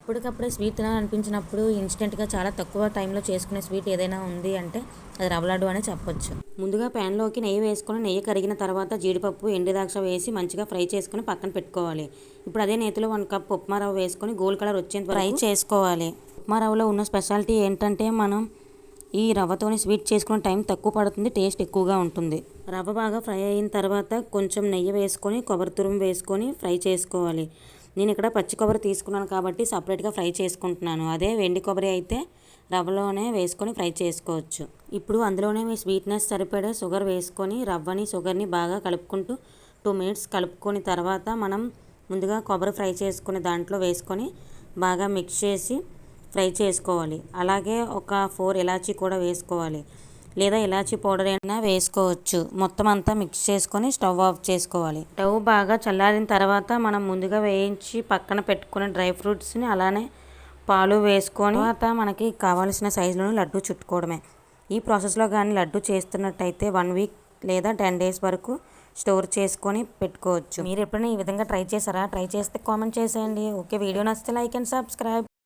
ఇప్పటికప్పుడే sweet తినాలనిపించినప్పుడు ఇన్స్టెంట్గా చాలా తక్కువ టైంలో చేసుకునే స్వీట్ ఏదైనా ఉంది అంటే అది రవ్వ లడ్డు అని చెప్పొచ్చు. ముందుగా ప్యాన్లోకి నెయ్యి వేసుకొని నెయ్యి కరిగిన తర్వాత జీడిపప్పు ఎండు ద్రాక్ష వేసి మంచిగా ఫ్రై చేసుకొని పక్కన పెట్టుకోవాలి. ఇప్పుడు అదే నేతిలో 1 కప్ ఉప్మా రవ్వ వేసుకొని గోల్డ్ కలర్ వచ్చేంత ఫ్రై చేసుకోవాలి. ఉప్మా రవ్వలో ఉన్న స్పెషాలిటీ ఏంటంటే మనం ఈ రవ్వతోని స్వీట్ చేసుకునే టైం తక్కువ పడుతుంది, టేస్ట్ ఎక్కువగా ఉంటుంది. రవ్వ బాగా ఫ్రై అయిన తర్వాత కొంచెం నెయ్యి వేసుకొని కొబ్బరి తురుము వేసుకొని ఫ్రై చేసుకోవాలి. నేను ఇక్కడ పచ్చి కొబ్బరి తీసుకున్నాను కాబట్టి సపరేట్గా ఫ్రై చేసుకుంటున్నాను. అదే వెండి కొబ్బరి అయితే రవ్వలోనే వేసుకొని ఫ్రై చేసుకోవచ్చు. ఇప్పుడు అందులోనే మీ స్వీట్నెస్ సరిపడే షుగర్ వేసుకొని రవ్వని షుగర్ని బాగా కలుపుకుంటూ 2 మినిట్స్ కలుపుకొని తర్వాత మనం ముందుగా కొబ్బరి ఫ్రై చేసుకుని దాంట్లో వేసుకొని బాగా మిక్స్ చేసి ఫ్రై చేసుకోవాలి. అలాగే ఒక 4 ఇలాచీ కూడా వేసుకోవాలి, లేదా ఇలాచీ పౌడర్ అయినా వేసుకోవచ్చు. మొత్తం అంతా మిక్స్ చేసుకొని స్టవ్ ఆఫ్ చేసుకోవాలి. స్టవ్ బాగా చల్లారిన తర్వాత మనం ముందుగా వేయించి పక్కన పెట్టుకున్న డ్రై ఫ్రూట్స్ని అలానే పాలు వేసుకొని తర్వాత మనకి కావాల్సిన సైజులో లడ్డు చుట్టుకోవడమే. ఈ ప్రాసెస్లో కానీ లడ్డు చేస్తున్నట్టయితే 1 వీక్ లేదా 10 డేస్ వరకు స్టోర్ చేసుకొని పెట్టుకోవచ్చు. మీరు ఎప్పుడైనా ఈ విధంగా ట్రై చేశారా? ట్రై చేస్తే కామెంట్ చేసేయండి. ఓకే, వీడియో నచ్చితే లైక్ అండ్ సబ్స్క్రైబ్.